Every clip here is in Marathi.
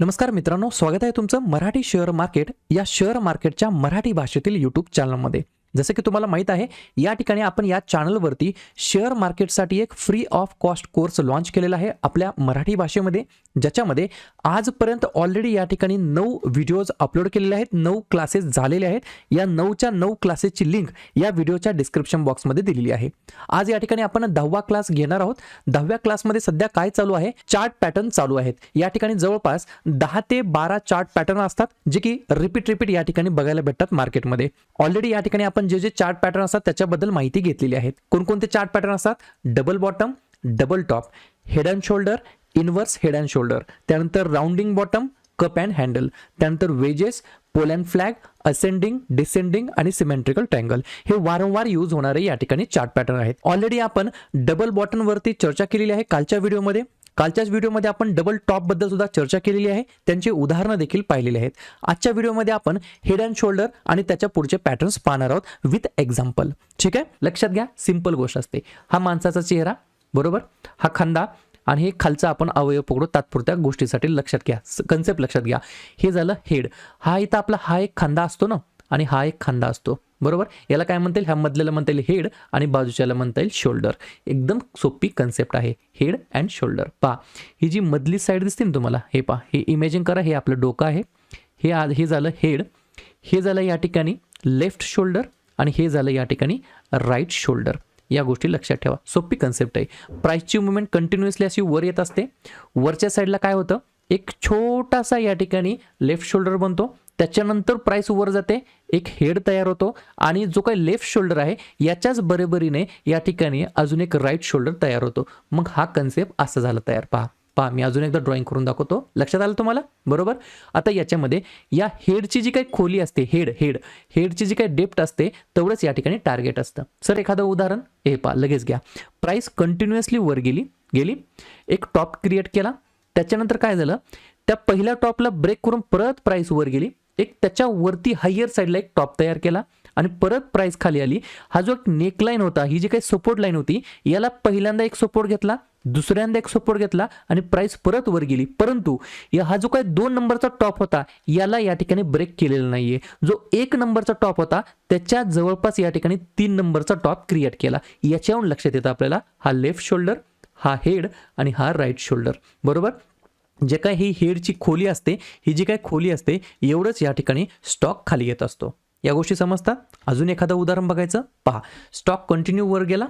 नमस्कार मित्रांनो, स्वागत आहे तुमचं मराठी शेअर मार्केट या शेअर मार्केटच्या मराठी भाषेतील यूट्यूब चॅनलमध्ये. जसं की तुम्हाला माहित आहे, या ठिकाणी आपण या चॅनलवरती शेअर मार्केटसाठी एक free of cost course launch केलेला आहे आपल्या मराठी भाषेमध्ये, ज्याच्यामध्ये आजपर्यंत ऑलरेडी या ठिकाणी 9 व्हिडिओज अपलोड केलेले आहेत, 9 क्लासेस झालेले आहेत. या 9च्या 9 क्लासेसची लिंक या व्हिडिओच्या डिस्क्रिप्शन बॉक्समध्ये दिलेली आहे. आज या ठिकाणी आपण 10वा क्लास घेणार आहोत. 10व्या क्लासमध्ये सध्या काय चालू आहे, चार्ट पॅटर्न चालू आहेत. या ठिकाणी जवळपास 10 ते 12 चार्ट पॅटर्न असतात, जे की रिपीट या ठिकाणी बघायला भेटतात मार्केटमध्ये. ऑलरेडी या ठिकाणी आपण जे चार्ट पॅटर्न असतात त्याच्याबद्दल माहिती घेतलेली आहे. कोणकोणते चार्ट पॅटर्न असतात? Double bottom, double top, head and shoulder, inverse head and shoulder, त्यानंतर rounding bottom, cup and handle, त्यानंतर wedges, pole and flag, ascending, descending आणि सिमेट्रिकल ट्रायंगल. हे वारंवार यूज होणारे या ठिकाणी चार्ट पॅटर्न आहेत. ऑलरेडी आपण डबल बॉटम वरती चर्चा केलेली आहे कालच्या व्हिडिओमध्ये. कालच्याच व्हिडिओमध्ये आपण डबल टॉप बद्दल सुद्धा चर्चा केलेली आहे, त्यांची उदाहरणं देखील पाहिलेली आहेत. आजच्या व्हिडिओमध्ये आपण हेड अँड शोल्डर आणि त्याच्या पुढचे पॅटर्न्स पाहणार आहोत विथ एक्झाम्पल. ठीक आहे, लक्षात घ्या, सिंपल गोष्ट असते. हा माणसाचा चेहरा, बरोबर, हा खांदा आणि हे खालचा आपण अवयव पकडू तात्पुरत्या गोष्टीसाठी. लक्षात घ्या, कन्सेप्ट लक्षात घ्या. हे झालं हेड. हा इथं आपला हा एक खांदा असतो ना, आणि हा एक खांदा असतो, बरोबर. याला काय म्हणता येईल? ह्या मधल्याला म्हणता येईल हेड आणि बाजूच्याला म्हणता येईल शोल्डर. एकदम सोपी कन्सेप्ट आहे, हेड अँड शोल्डर. पहा, ही जी मधली साईड दिसते ना तुम्हाला, हे पहा, हे इमेजिन करा, हे आपलं डोकं आहे. हे झालं हेड, हे झालं या ठिकाणी लेफ्ट शोल्डर आणि हे झालं या ठिकाणी राईट शोल्डर. या गोष्टी लक्षात ठेवा, सोपी कन्सेप्ट आहे. प्राइसची मुवमेंट कंटिन्युअसली अशी वर येत असते. वरच्या साईडला काय होतं, एक छोटासा या ठिकाणी लेफ्ट शोल्डर बनतो, त्याच्यानंतर प्राइस वर जाते, एक हेड तयार होतो आणि जो काही लेफ्ट शोल्डर आहे याच्याच बरोबरीने या ठिकाणी अजून एक राईट शोल्डर तयार होतो. मग हा कन्सेप्ट असा झाला तयार. पहा, मी अजून एकदा ड्रॉइंग करून दाखवतो, लक्षात आलं तुम्हाला, बरोबर. आता याच्यामध्ये या हेडची जी काही खोली असते, हेडची जी काही डेप्थ असते तेवढंच या ठिकाणी टार्गेट असतं. सर एखादं उदाहरण, हे पहा, लगेच घ्या. प्राइस कंटिन्युअसली वर गेली, एक टॉप क्रिएट केला, त्याच्यानंतर काय झालं, त्या पहिल्या टॉपला ब्रेक करून परत प्राइस वर गेली, एक त्याच्या वरती हायर साईडला एक टॉप तयार केला आणि परत प्राइस खाली आली. हा जो एक नेकलाईन होता, ही जी काही सपोर्ट लाईन होती, याला पहिल्यांदा एक सपोर्ट घेतला, दुसऱ्यांदा एक सपोर्ट घेतला आणि प्राइस परत वर गेली. परंतु हा जो काही 2 नंबरचा टॉप होता याला या ठिकाणी ब्रेक केलेला नाहीये. जो 1 नंबरचा टॉप होता त्याच्या जवळपास या ठिकाणी 3 नंबरचा टॉप क्रिएट केला. याच्यावरून लक्षात येतं आपल्याला, हा लेफ्ट शोल्डर, हा हेड आणि हा राईट शोल्डर, बरोबर. जे काय ही हेडची खोली असते, ही जी काय खोली असते, एवढंच या ठिकाणी स्टॉक खाली येत असतो. या गोष्टी समजतात. अजून एखादं उदाहरण बघायचं. पहा, स्टॉक कंटिन्यू वर गेला,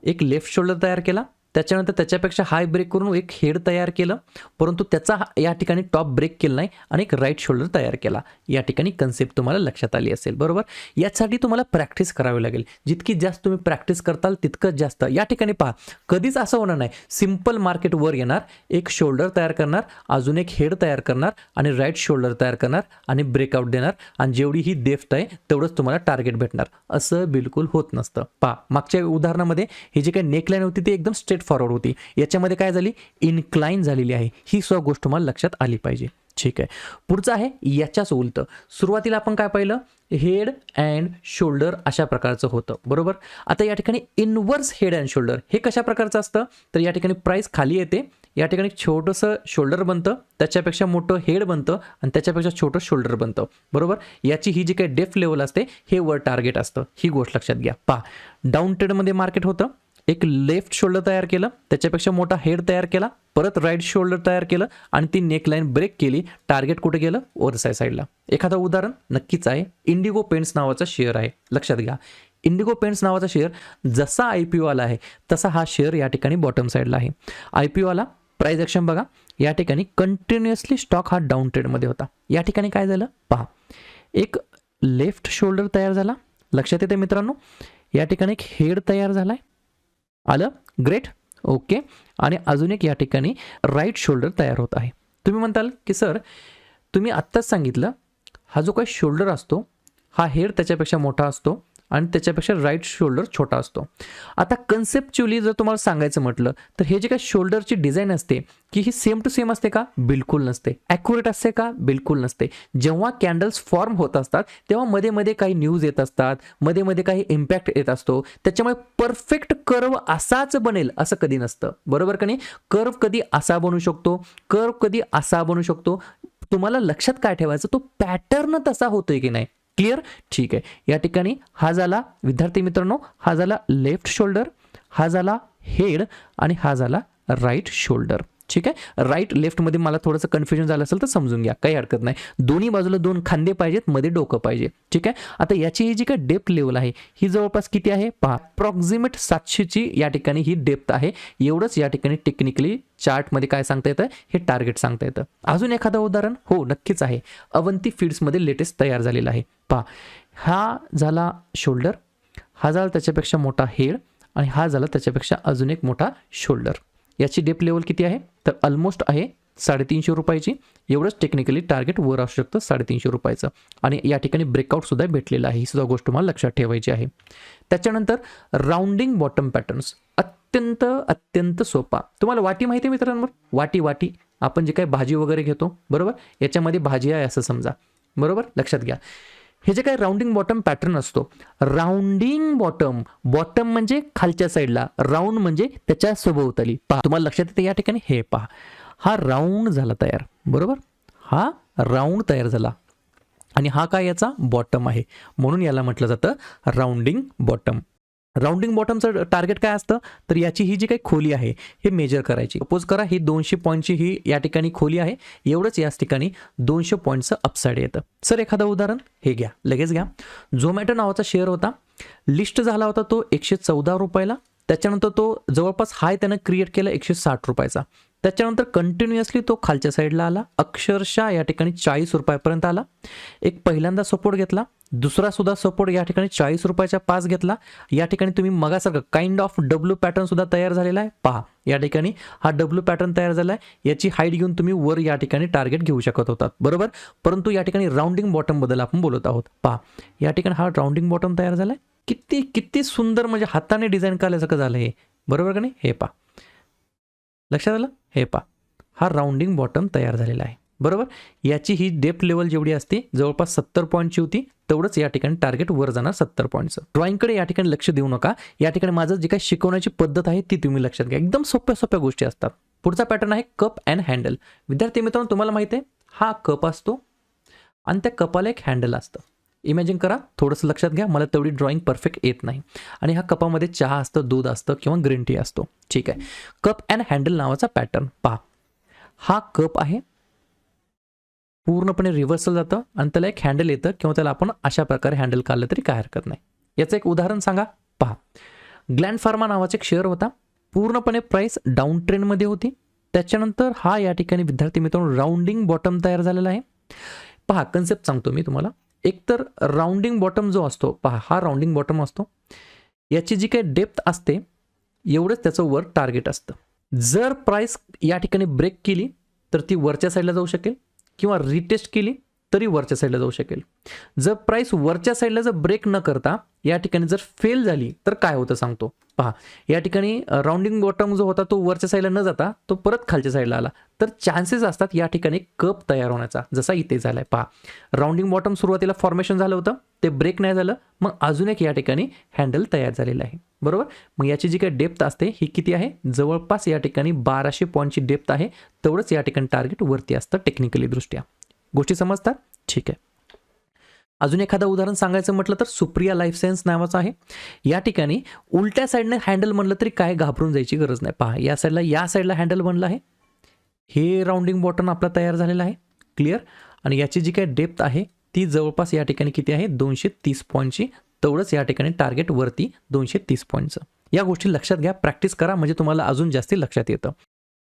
एक लेफ्ट शोल्डर तयार केला, त्याच्यानंतर त्याच्यापेक्षा हाय ब्रेक करून एक हेड तयार केलं, परंतु त्याचा या ठिकाणी टॉप ब्रेक केला नाही आणि एक राईट शोल्डर तयार केला. या ठिकाणी कन्सेप्ट तुम्हाला लक्षात आली असेल, बरोबर. यासाठी तुम्हाला प्रॅक्टिस करावी लागेल. जितकी जास्त तुम्ही प्रॅक्टिस करताल तितकं जास्त. या ठिकाणी पहा, कधीच असं होणार नाही सिंपल मार्केट वर येणार, एक शोल्डर तयार करणार, अजून एक हेड तयार करणार आणि राईट शोल्डर तयार करणार आणि ब्रेकआउट देणार, आणि जेवढी ही डेप्थ आहे तेवढंच तुम्हाला टार्गेट भेटणार. असं बिलकुल होत नसतं. पहा, मागच्या उदाहरणामध्ये ही जी काही नेकलाईन होती ती एकदम स्ट्रेट फॉरवर्ड होती, याच्यामध्ये काय झाली, इन्क्लाइन झालेली आहे. ही सर्व गोष्ट तुम्हाला लक्षात आली पाहिजे. ठीक आहे, पुढचं आहे याच्याच उलट. सुरुवातीला आपण काय पाहिलं, हेड अँड शोल्डर अशा प्रकारचं होतं, बरोबर. आता या ठिकाणी इनवर्स हेड अँड शोल्डर हे कशा प्रकारचं असतं, तर या ठिकाणी प्राइस खाली येते, या ठिकाणी छोटंसं शोल्डर बनतं, त्याच्यापेक्षा मोठं हेड बनतं आणि त्याच्यापेक्षा छोटं शोल्डर बनतं, बरोबर. याची ही जी काही डेप्थ लेवल असते हे वर टार्गेट असतं. ही गोष्ट लक्षात घ्या. पहा, डाऊन ट्रेडमध्ये मार्केट होतं, एक लेफ्ट शोल्डर तयार केलं, त्याच्यापेक्षा मोठा हेड तयार केला, परत राईट शोल्डर तयार केलं आणि ती नेकलाईन ब्रेक केली. टार्गेट कुठे गेलं, वरच्या साईडला. एखादं उदाहरण नक्कीच आहे, इंडिगो पेंट्स नावाचा शेअर आहे, लक्षात घ्या. इंडिगो पेंट्स नावाचा शेअर जसा IPO आला आहे तसा हा शेअर या ठिकाणी बॉटम साईडला आहे. IPO आला, प्राइस ॲक्शन बघा, या ठिकाणी कंटिन्युअसली स्टॉक हा डाऊन ट्रेडमध्ये होता. या ठिकाणी काय झालं, पहा, एक लेफ्ट शोल्डर तयार झाला, लक्षात येते मित्रांनो. या ठिकाणी एक हेड तयार झालाय, आलं, ग्रेट, ओके. आणि अजून एक या ठिकाणी राईट शोल्डर तयार होत आहे. तुम्ही म्हणताल की सर तुम्ही आत्ताच सांगितलं, हा जो काही शोल्डर असतो हा हेड त्याच्यापेक्षा मोठा असतो आणि त्याच्यापेक्षा राईट शोल्डर छोटा असतो. आता कन्सेप्च्युअली जर तुम्हाला सांगायचं म्हटलं तर हे जे काही शोल्डरची डिझाईन असते की ही सेम टू सेम असते का, बिलकुल नसते. ॲक्युरेट असते का, बिलकुल नसते. जेव्हा कॅन्डल्स फॉर्म होत असतात तेव्हा मध्ये मध्ये काही न्यूज येत असतात, मध्ये मध्ये काही इम्पॅक्ट येत असतो, त्याच्यामुळे परफेक्ट कर्व असाच बनेल असं कधी नसतं, बरोबर का नाही. कर्व कधी असा बनू शकतो, कर्व कधी असा बनू शकतो, तुम्हाला लक्षात काय ठेवायचं, तो पॅटर्न तसा होतोय की नाही. क्लिअर? ठीक आहे. या ठिकाणी हा झाला विद्यार्थी मित्रांनो, हा झाला लेफ्ट शोल्डर, हा झाला हेड आणि हा झाला राईट शोल्डर. ठीक आहे. राईट लेफ्ट मध्ये मला थोडंसं कन्फ्युजन झालं असेल तर समजून घ्या, काही हरकत नाही. दोन्ही बाजूला 2 खांदे पाहिजेत, मध्ये डोकं पाहिजे. ठीक आहे. आता याची ही जी काय डेप्थ लेवल आहे ही जवळपास किती आहे पहा, अप्रॉक्सिमेट 700 ची या ठिकाणी ही डेप्थ आहे. एवढंच या ठिकाणी टेक्निकली चार्टमध्ये काय सांगता येतं, हे टार्गेट सांगता येतं. अजून एखादं उदाहरण, हो नक्कीच आहे, अवंती फीड्समध्ये लेटेस्ट तयार झालेला आहे. पहा, हा झाला शोल्डर, हा झाला त्याच्यापेक्षा मोठा हेड आणि हा झाला त्याच्यापेक्षा अजून एक मोठा शोल्डर. याची डेप्थ लेवल किती आहे तर ऑलमोस्ट आहे 350 रुपयाची. एवढंच टेक्निकली टार्गेट वर असू शकतं 350 रुपयाचं. आणि या ठिकाणी ब्रेकआउट सुद्धा भेटलेला आहे, ही सुद्धा गोष्ट मला लक्षात ठेवायची आहे. त्याच्यानंतर राउंडिंग बॉटम पॅटर्न्स, अत्यंत सोपा. तुम्हाला वाटी माहिती आहे मित्रांनो, वाटी आपण जे काही भाजी वगैरे घेतो बरोबर, याच्यामध्ये भाजी आहे असं समजा बरोबर, लक्षात घ्या. हे जे काही राउंडिंग बॉटम पॅटर्न असतो, राउंडिंग बॉटम म्हणजे खालच्या साईडला, राऊंड म्हणजे त्याच्या सभोवताली. पहा तुम्हाला लक्षात येते या ठिकाणी, हे पहा हा राऊंड झाला तयार बरोबर, हा राऊंड तयार झाला आणि हा काय याचा बॉटम आहे, म्हणून याला म्हटलं जातं राउंडिंग बॉटम. राउंडिंग बॉटमचं टार्गेट काय असतं तर याची ही जी काही खोली आहे हे मेजर करायची. सपोज करा ही 200 पॉईंटची ही या ठिकाणी खोली आहे, एवढंच याच ठिकाणी 200 पॉईंटचं अपसाईड येतं. सर एखादं उदाहरण हे घ्या, लगेच घ्या. झोमॅटो नावाचा शेअर होता, लिस्ट झाला होता तो 114 रुपयाला. त्याच्यानंतर तो जवळपास हाय त्यानं क्रिएट केला 160 रुपयाचा. त्याच्यानंतर कंटिन्युअसली तो खालच्या साईडला आला, अक्षरशः या ठिकाणी 40 रुपयापर्यंत आला. एक पहिल्यांदा सपोर्ट घेतला, दुसरा सुद्धा सपोर्ट या ठिकाणी 40 रुपयाच्या 5 घेतला. या ठिकाणी तुम्ही मगासारखं काइंड ऑफ डब्ल्यू पॅटर्न सुद्धा तयार झालेला आहे. पहा या ठिकाणी हा डब्ल्यू पॅटर्न तयार झाला आहे, याची हाईट घेऊन तुम्ही वर या ठिकाणी टार्गेट घेऊ शकत होतात बरोबर. परंतु या ठिकाणी राउंडिंग बॉटम बद्दल आपण बोलत आहोत. पहा या ठिकाणी हा राउंडिंग बॉटम तयार झालाय, किती सुंदर, म्हणजे हाताने डिझाईन केल्यासारखं झालं हे बरोबर का नाही. हे पहा लक्षात आलं, हे पहा हा राउंडिंग बॉटम तयार झालेला आहे बरोबर. याची ही डेप्थ लेवल जेवढी असते जवळपास 70 पॉईंटची होती, तेवढंच या ठिकाणी टार्गेट वर जाणार 70 पॉईंटचं. ड्रॉइंगकडे या ठिकाणी लक्ष देऊ नका, या ठिकाणी माझं जे काही शिकवण्याची पद्धत आहे ती तुम्ही लक्षात घ्या, एकदम सोप्या गोष्टी असतात. पुढचा पॅटर्न आहे कप अँड हँडल. विद्यार्थी मित्रांनो तुम्हाला माहिती आहे हा कप असतो आणि त्या कपाला एक हँडल असतं. इमॅजिन करा, थोडंसं लक्षात घ्या, मला तेवढी ड्रॉइंग परफेक्ट येत नाही. आणि ह्या कपामध्ये चहा असतं, दूध असतं किंवा ग्रीन टी असतो. ठीक आहे. कप अँड हँडल नावाचा पॅटर्न पहा, हा कप आहे, पूर्णपणे रिव्हर्सल जातं आणि त्याला एक हँडल येतं किंवा त्याला आपण अशा प्रकारे हँडल काढलं तरी काय हरकत नाही. याचं एक उदाहरण सांगा. पहा ग्लॅंड फार्मा नावाचा एक शेअर होता, पूर्णपणे प्राइस डाऊन ट्रेंडमध्ये होती. त्याच्यानंतर हा या ठिकाणी विद्यार्थी मित्रांनो राउंडिंग बॉटम तयार झालेला आहे. पहा कन्सेप्ट सांगतो मी तुम्हाला. एकतर राउंडिंग बॉटम जो असतो, पहा हा राउंडिंग बॉटम असतो, याची जी काही डेप्थ असते एवढंच त्याचं वर टार्गेट असतं. जर प्राइस या ठिकाणी ब्रेक केली तर ती वरच्या साईडला जाऊ शकेल किंवा रिटेस्ट केली तरी वरच्या साईडला जाऊ शकेल. जर प्राइस वरच्या साईडला जर ब्रेक न करता या ठिकाणी जर फेल झाली तर काय होतं सांगतो. पहा या ठिकाणी राउंडिंग बॉटम जो होता तो वरच्या साईडला न जाता तो परत खालच्या साईडला आला तर चान्सेस असतात या ठिकाणी कप तयार होण्याचा, जसा इथे झालाय. पहा राउंडिंग बॉटम सुरुवातीला फॉर्मेशन झालं होतं, ते ब्रेक नाही झालं, मग अजून एक या ठिकाणी हँडल तयार झालेलं आहे बरोबर. मग याची जी काही डेप्थ असते ही किती आहे, जवळपास या ठिकाणी 1200 पॉईंटची डेप्थ आहे, तेवढंच या ठिकाणी टार्गेट वरती असतं टेक्निकली दृष्ट्या. गोष्टी समजतात. ठीक आहे. अजून एखादं उदाहरण सांगायचं म्हटलं तर सुप्रिया लाईफ सायन्स नावाचं आहे. या ठिकाणी उलट्या साईडने हँडल म्हणलं तरी काय घाबरून जायची गरज नाही. पहा या साईडला हँडल बनलं आहे, हे राउंडिंग बॉटम आपला तयार झालेला आहे. क्लिअर. आणि याची जी काही डेप्थ आहे ती जवळपास या ठिकाणी किती आहे 230 पॉईंटची, तेवढंच या ठिकाणी टार्गेट वरती 230 पॉईंटचं. या गोष्टी लक्षात घ्या, प्रॅक्टिस करा, म्हणजे तुम्हाला अजून जास्ती लक्षात येतं.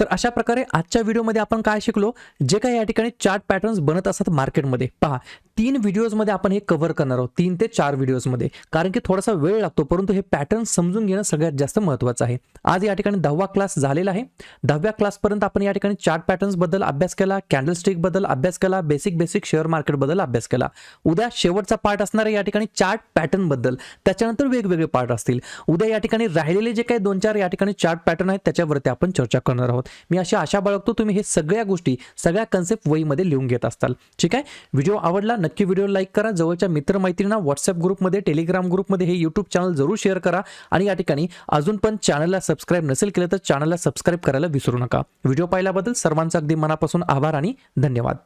तर अशा प्रकारे आजच्या व्हिडिओमध्ये आपण काय शिकलो, जे काही या ठिकाणी चार्ट पॅटर्न्स बनत असतात मार्केटमध्ये. पहा 3 व्हिडिओजमध्ये आपण हे कव्हर करणार आहोत, 3 ते 4 व्हिडिओजमध्ये, कारण की थोडासा वेळ लागतो, परंतु हे पॅटर्न समजून घेणं सगळ्यात जास्त महत्त्वाचं आहे. आज या ठिकाणी 10वा क्लास झालेला आहे. 10व्या क्लासपर्यंत आपण या ठिकाणी चार्ट पॅटर्न्स बद्दल अभ्यास केला, कॅन्डलस्टिक बद्दल अभ्यास केला, बेसिक शेअर मार्केट बद्दल अभ्यास केला. उद्या शेवटचा पार्ट असणार आहे या ठिकाणी चार्ट पॅटर्न बद्दल, त्याच्यानंतर वेगवेगळे पार्ट असतील. उद्या या ठिकाणी राहिलेले जे काही 2-4 या ठिकाणी चार्ट पॅटर्न आहेत त्याच्यावरती आपण चर्चा करणार आहोत. मी अशी आशा बाळगतो तुम्ही हे सगळ्या गोष्टी, सगळ्या कन्सेप्ट वहीमध्ये लिहून घेत असताल. ठीक आहे. व्हिडिओ आवडला नक्की व्हिडिओ लाईक करा, जवळच्या मित्रमैत्रिणींना व्हॉट्सअप ग्रुपमध्ये, टेलिग्राम ग्रुपमध्ये हे यूट्यूब चॅनल जरूर शेअर करा. आणि या ठिकाणी अजून पण चॅनलला सबस्क्राईब नसेल केलं तर चॅनलला सबस्क्राईब करायला विसरू नका. व्हिडिओ पाहिल्याबद्दल सर्वांचा अगदी मनापासून आभार आणि धन्यवाद.